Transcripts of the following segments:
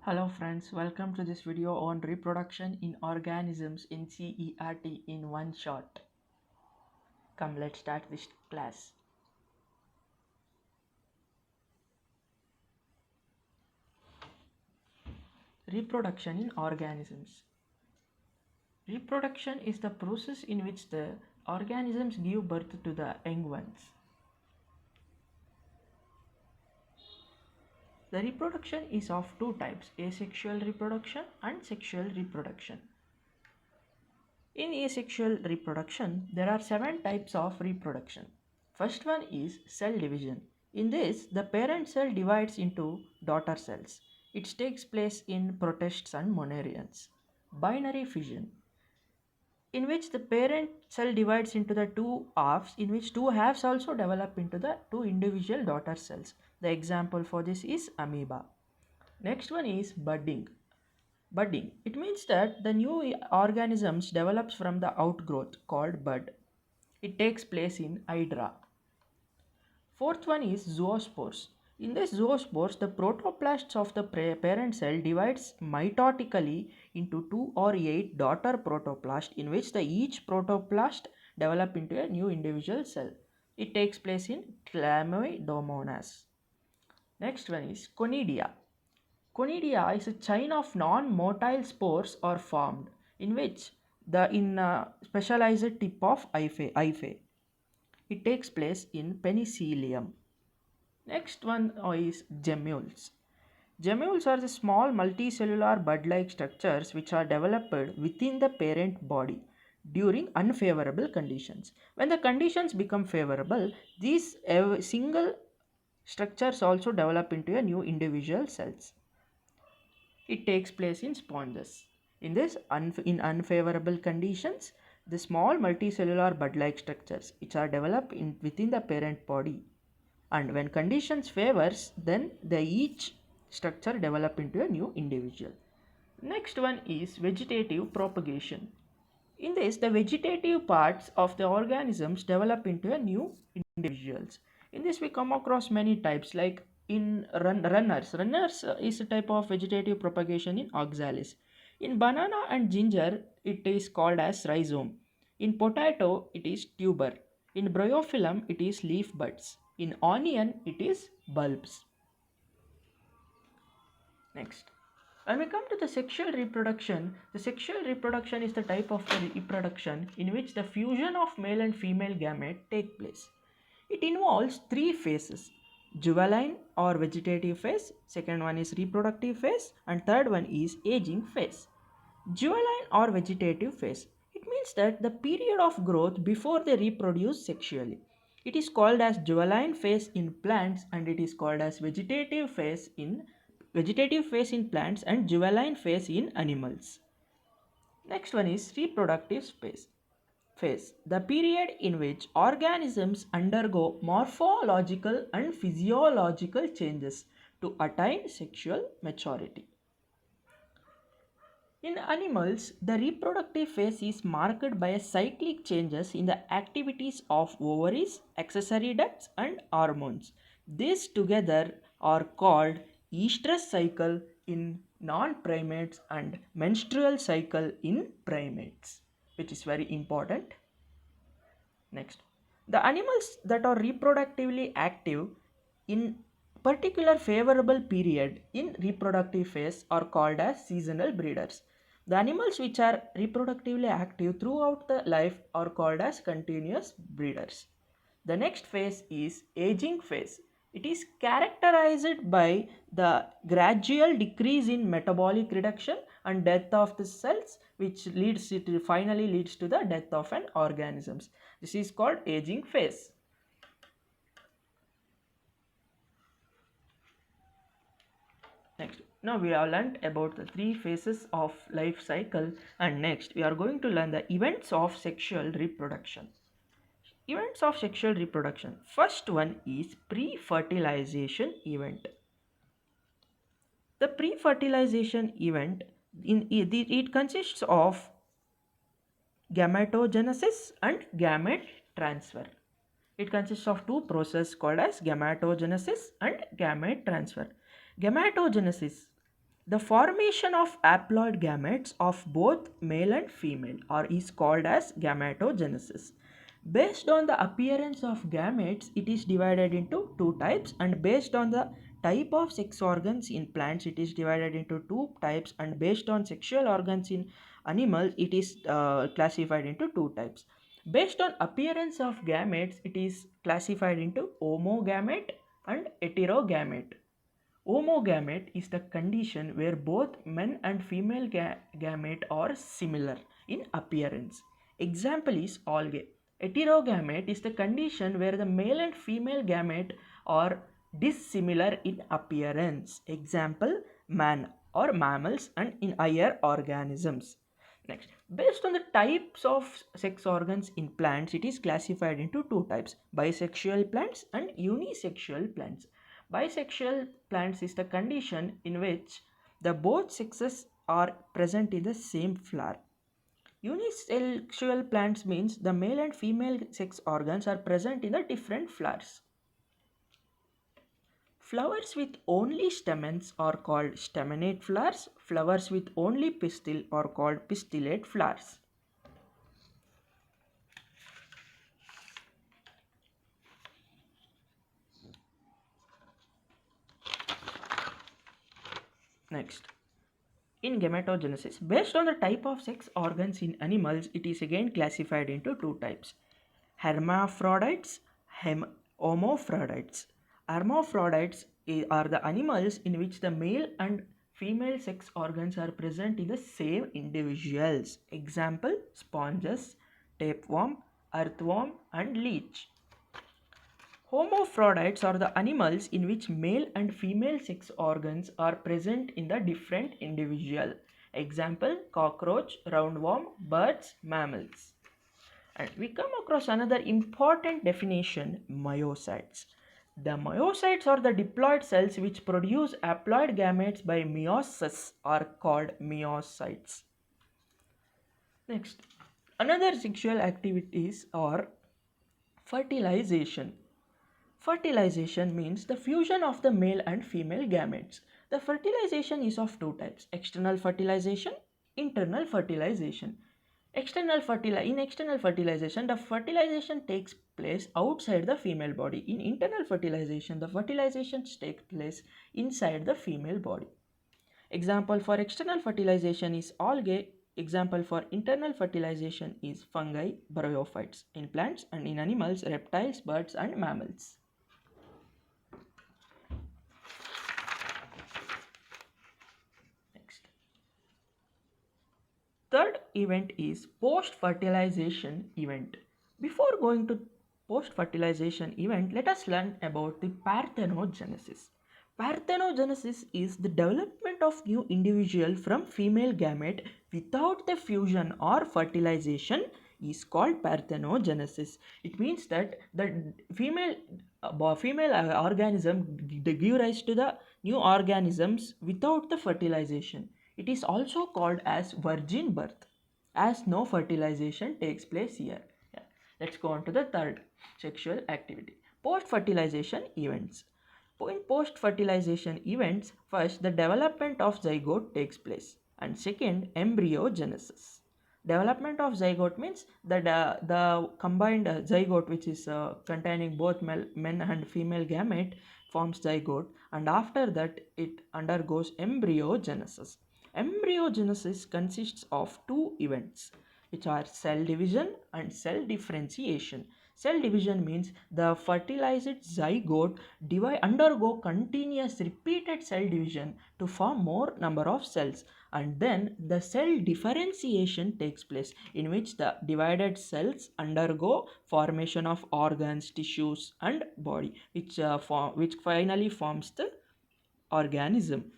Hello friends, welcome to this video on reproduction in organisms in CERT in one shot. Come, let's start this class. Reproduction in organisms. Reproduction is the process in which the organisms give birth to the young ones. The reproduction is of two types, asexual reproduction and sexual reproduction. In asexual reproduction, there are 7 types of reproduction. First one is cell division. In this, the parent cell divides into daughter cells. It takes place in protists and monarians. Binary fission, in which the parent cell divides into the two halves, in which two halves also develop into the two individual daughter cells. The example for this is amoeba. Next one is budding. Budding. It means that the new organisms develops from the outgrowth called bud. It takes place in hydra. Fourth one is zoospores. In this zoospores, the protoplasts of the parent cell divides mitotically into 2 or 8 daughter protoplasts, in which each protoplast develop into a new individual cell. It takes place in Chlamydomonas. Next one is conidia. Conidia is a chain of non-motile spores are formed, in which the specialized tip of hyphae. It takes place in penicillium. Next one is gemmules. Gemmules are the small multicellular bud-like structures which are developed within the parent body during unfavorable conditions. When the conditions become favorable, these single structures also develop into a new individual cells. It takes place in sponges. In this, in unfavorable conditions, the small multicellular bud-like structures which are developed within the parent body, and when conditions favors, then each structure develop into a new individual. Next one is vegetative propagation. In this, the vegetative parts of the organisms develop into a new individuals. In this, we come across many types, like in runners. Runners is a type of vegetative propagation in oxalis. In banana and ginger, it is called as rhizome. In potato, it is tuber. In bryophyllum, it is leaf buds. In onion, it is bulbs. Next, when we come to the sexual reproduction is the type of the reproduction in which the fusion of male and female gamete take place. It involves 3 phases: juvenile or vegetative phase, second one is reproductive phase, and third one is aging phase. Juvenile or vegetative phase, it means that the period of growth before they reproduce sexually. It is called as juvenile phase in plants, and it is called as vegetative phase in plants and juvenile phase in animals. Next one is reproductive phase, the period in which organisms undergo morphological and physiological changes to attain sexual maturity. In animals, the reproductive phase is marked by cyclic changes in the activities of ovaries, accessory ducts, and hormones. These together are called estrous cycle in non-primates and menstrual cycle in primates, which is very important. Next, the animals that are reproductively active in particular favorable period in reproductive phase are called as seasonal breeders. The animals which are reproductively active throughout the life are called as continuous breeders. The next phase is aging phase. It is characterized by the gradual decrease in metabolic reduction and death of the cells, which finally leads to the death of an organisms. This is called aging phase. Next, now we have learnt about the 3 phases of life cycle, and next we are going to learn the events of sexual reproduction. Events of sexual reproduction. First one is pre-fertilization event. The pre-fertilization event, it consists of gametogenesis and gamete transfer. It consists of 2 processes called as gametogenesis and gamete transfer. Gametogenesis. The formation of haploid gametes of both male and female or is called as gametogenesis. Based on the appearance of gametes, it is divided into two types, and based on the type of sex organs in plants, it is divided into two types, and based on sexual organs in animals, it is classified into two types. Based on appearance of gametes, it is classified into homogamete and heterogamete. Homogamete is the condition where both men and female gamete are similar in appearance. Example is algae. Heterogamete is the condition where the male and female gamete are dissimilar in appearance. Example, man or mammals and in higher organisms. Next, based on the types of sex organs in plants, it is classified into two types: bisexual plants and unisexual plants. Bisexual plants is the condition in which the both sexes are present in the same flower. Unisexual plants means the male and female sex organs are present in the different flowers. Flowers with only stamens are called staminate flowers. Flowers with only pistil are called pistillate flowers. Next, in gametogenesis, based on the type of sex organs in animals, it is again classified into two types: hermaphrodites, homaphrodites. Hermaphrodites are the animals in which the male and female sex organs are present in the same individuals. Example, sponges, tapeworm, earthworm, and leech. Homaphrodites are the animals in which male and female sex organs are present in the different individual. Example, cockroach, roundworm, birds, mammals. And we come across another important definition, myocytes. The myocytes are the diploid cells which produce haploid gametes by meiosis are called myocytes. Next, another sexual activities are fertilization. Fertilization means the fusion of the male and female gametes. The fertilization is of two types: external fertilization, internal fertilization. In external fertilization, the fertilization takes place outside the female body. In internal fertilization, the fertilizations take place inside the female body. Example for external fertilization is algae. Example for internal fertilization is fungi, bryophytes in plants, and in animals, reptiles, birds, and mammals. Next. Third event is post-fertilization event. Before going to post-fertilization event, let us learn about the parthenogenesis. Parthenogenesis is the development of new individual from female gamete without the fusion or fertilization is called parthenogenesis. It means that the female organism give rise to the new organisms without the fertilization. It is also called as virgin birth, as no fertilization takes place here. Yeah. Let's go on to the third sexual activity, post fertilization events. In post fertilization events, first the development of zygote takes place, and second, embryogenesis. Development of zygote means that the combined zygote, which is containing both men and female gamete, forms zygote, and after that it undergoes embryogenesis. Embryogenesis consists of two events, which are cell division and cell differentiation. Cell division means the fertilized zygote undergo continuous repeated cell division to form more number of cells, and then the cell differentiation takes place, in which the divided cells undergo formation of organs, tissues, and body, which finally forms the organism.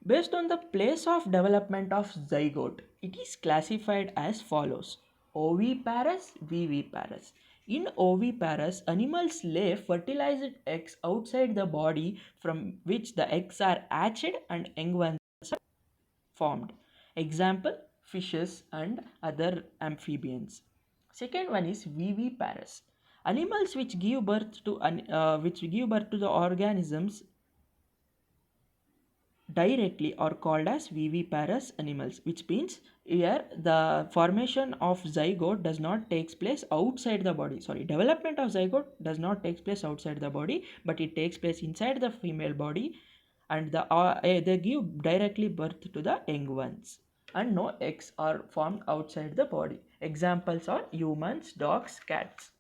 Based on the place of development of zygote, it is classified as follows: oviparous, viviparous. In oviparous, animals lay fertilized eggs outside the body from which the eggs are hatched and young ones are formed. Example, fishes and other amphibians. Second one is viviparous. Animals which give birth to the organisms directly are called as viviparous animals, which means here the formation of zygote does not takes place outside the body. Sorry, development of zygote does not takes place outside the body, but it takes place inside the female body, and they give directly birth to the young ones, and no eggs are formed outside the body. Examples are humans, dogs, cats.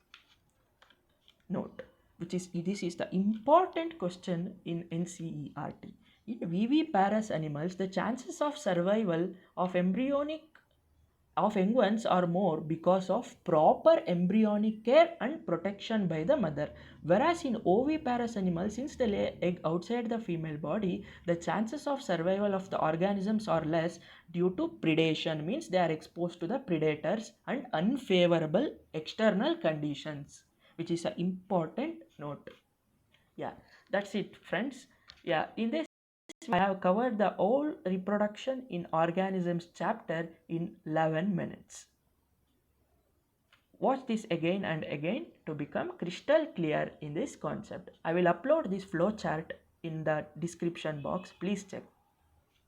Note, which is this is the important question in NCERT. In viviparous animals, the chances of survival of embryonic of young ones are more because of proper embryonic care and protection by the mother. Whereas in oviparous animals, since they lay egg outside the female body, the chances of survival of the organisms are less due to predation, means they are exposed to the predators and unfavorable external conditions, which is an important note. Yeah, that's it, friends. Yeah, in this I have covered the whole reproduction in organisms chapter in 11 minutes. Watch this again and again to become crystal clear in this concept. I will upload this flow chart in the description box. Please check.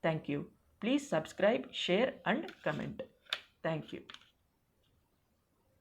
Thank you. Please subscribe, share and comment. Thank you.